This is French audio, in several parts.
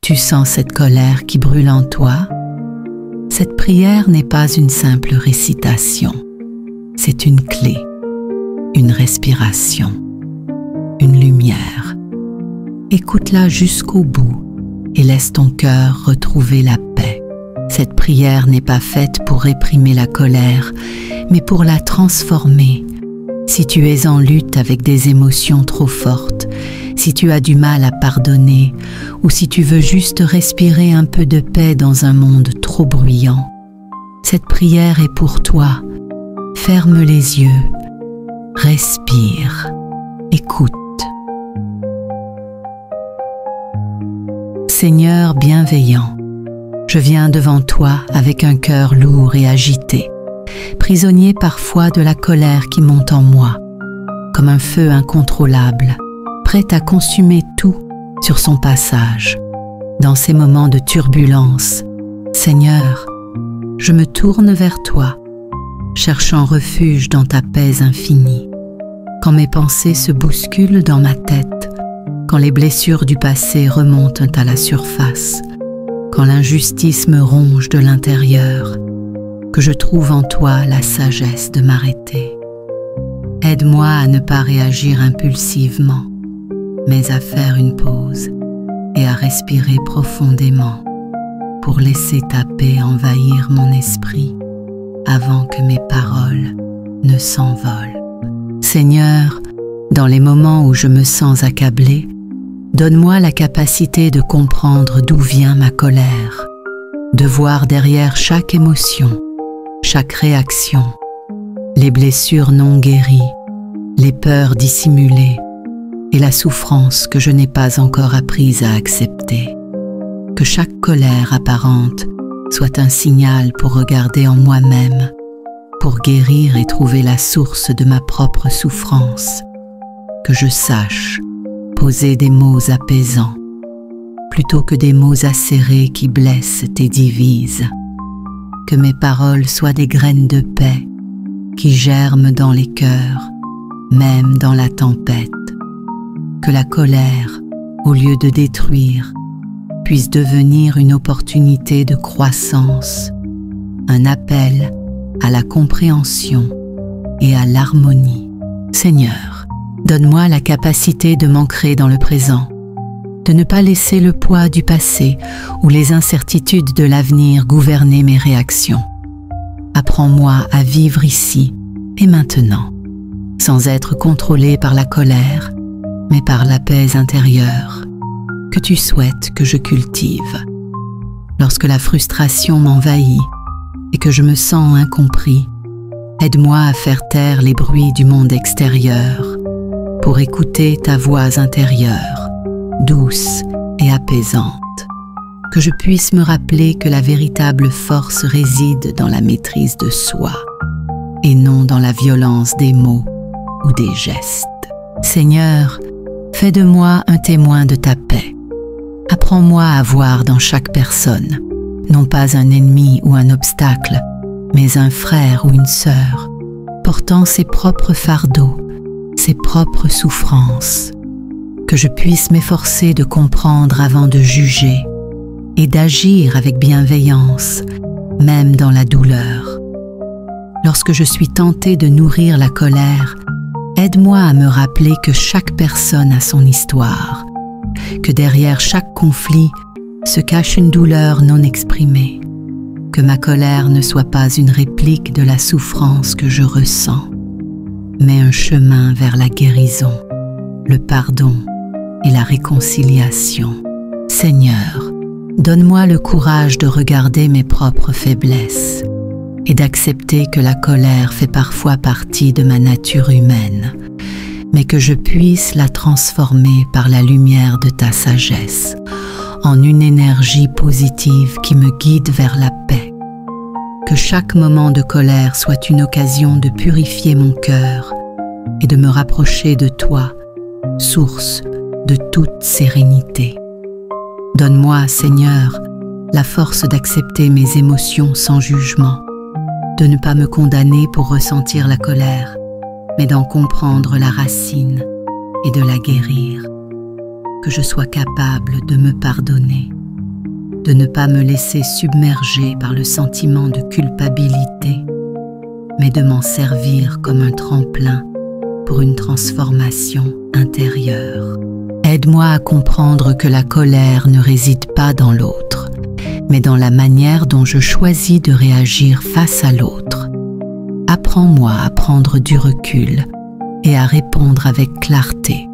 tu sens cette colère qui brûle en toi, cette prière n'est pas une simple récitation. C'est une clé, une respiration, une lumière. Écoute-la jusqu'au bout et laisse ton cœur retrouver la paix. Cette prière n'est pas faite pour réprimer la colère, mais pour la transformer. Si tu es en lutte avec des émotions trop fortes, si tu as du mal à pardonner, ou si tu veux juste respirer un peu de paix dans un monde trop bruyant, cette prière est pour toi. Ferme les yeux, respire, écoute. Seigneur bienveillant, je viens devant toi avec un cœur lourd et agité, prisonnier parfois de la colère qui monte en moi, comme un feu incontrôlable, prêt à consumer tout sur son passage. Dans ces moments de turbulence, Seigneur, je me tourne vers toi, cherchant refuge dans ta paix infinie. Quand mes pensées se bousculent dans ma tête, quand les blessures du passé remontent à la surface, quand l'injustice me ronge de l'intérieur, que je trouve en toi la sagesse de m'arrêter. Aide-moi à ne pas réagir impulsivement, mais à faire une pause et à respirer profondément pour laisser ta paix envahir mon esprit avant que mes paroles ne s'envolent. Seigneur, dans les moments où je me sens accablée, donne-moi la capacité de comprendre d'où vient ma colère, de voir derrière chaque émotion, chaque réaction, les blessures non guéries, les peurs dissimulées et la souffrance que je n'ai pas encore apprise à accepter. Que chaque colère apparente soit un signal pour regarder en moi-même, pour guérir et trouver la source de ma propre souffrance. Que je sache poser des mots apaisants, plutôt que des mots acérés qui blessent et divisent. Que mes paroles soient des graines de paix qui germent dans les cœurs, même dans la tempête. Que la colère, au lieu de détruire, puisse devenir une opportunité de croissance, un appel à la compréhension et à l'harmonie. Seigneur, donne-moi la capacité de m'ancrer dans le présent, de ne pas laisser le poids du passé ou les incertitudes de l'avenir gouverner mes réactions. Apprends-moi à vivre ici et maintenant, sans être contrôlé par la colère, mais par la paix intérieure que tu souhaites que je cultive. Lorsque la frustration m'envahit et que je me sens incompris, aide-moi à faire taire les bruits du monde extérieur pour écouter ta voix intérieure, douce et apaisante. Que je puisse me rappeler que la véritable force réside dans la maîtrise de soi et non dans la violence des mots ou des gestes. Seigneur, fais de moi un témoin de ta paix. Apprends-moi à voir dans chaque personne, non pas un ennemi ou un obstacle, mais un frère ou une sœur, portant ses propres fardeaux, ses propres souffrances. Que je puisse m'efforcer de comprendre avant de juger et d'agir avec bienveillance, même dans la douleur. Lorsque je suis tentée de nourrir la colère, aide-moi à me rappeler que chaque personne a son histoire, que derrière chaque conflit se cache une douleur non exprimée, que ma colère ne soit pas une réplique de la souffrance que je ressens, mais un chemin vers la guérison, le pardon et la réconciliation. Seigneur, donne-moi le courage de regarder mes propres faiblesses et d'accepter que la colère fait parfois partie de ma nature humaine, mais que je puisse la transformer par la lumière de ta sagesse, en une énergie positive qui me guide vers la paix. Que chaque moment de colère soit une occasion de purifier mon cœur et de me rapprocher de toi, source de toute sérénité. Donne-moi, Seigneur, la force d'accepter mes émotions sans jugement, de ne pas me condamner pour ressentir la colère, mais d'en comprendre la racine et de la guérir. Que je sois capable de me pardonner de ne pas me laisser submerger par le sentiment de culpabilité, mais de m'en servir comme un tremplin pour une transformation intérieure. Aide-moi à comprendre que la colère ne réside pas dans l'autre, mais dans la manière dont je choisis de réagir face à l'autre. Apprends-moi à prendre du recul et à répondre avec clarté,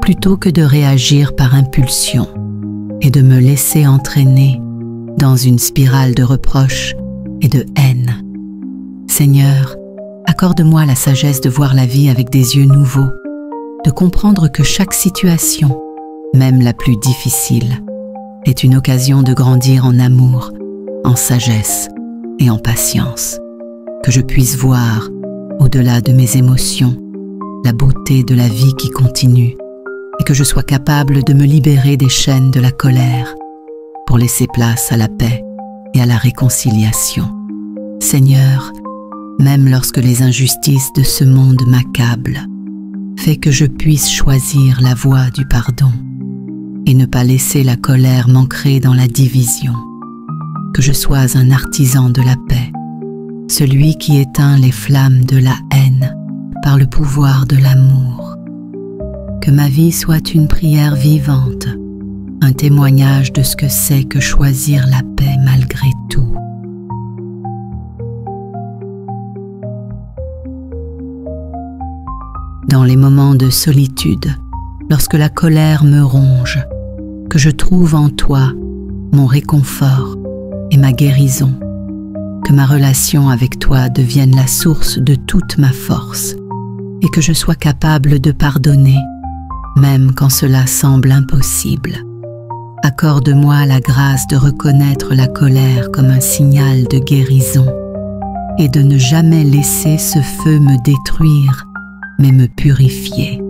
plutôt que de réagir par impulsion et de me laisser entraîner dans une spirale de reproches et de haine. Seigneur, accorde-moi la sagesse de voir la vie avec des yeux nouveaux, de comprendre que chaque situation, même la plus difficile, est une occasion de grandir en amour, en sagesse et en patience, que je puisse voir, au-delà de mes émotions, la beauté de la vie qui continue et que je sois capable de me libérer des chaînes de la colère pour laisser place à la paix et à la réconciliation. Seigneur, même lorsque les injustices de ce monde m'accablent, fais que je puisse choisir la voie du pardon et ne pas laisser la colère m'ancrer dans la division. Que je sois un artisan de la paix, celui qui éteint les flammes de la haine par le pouvoir de l'amour. Que ma vie soit une prière vivante, un témoignage de ce que c'est que choisir la paix malgré tout. Dans les moments de solitude, lorsque la colère me ronge, que je trouve en toi mon réconfort et ma guérison, que ma relation avec toi devienne la source de toute ma force et que je sois capable de pardonner, même quand cela semble impossible. Accorde-moi la grâce de reconnaître la colère comme un signal de guérison et de ne jamais laisser ce feu me détruire, mais me purifier.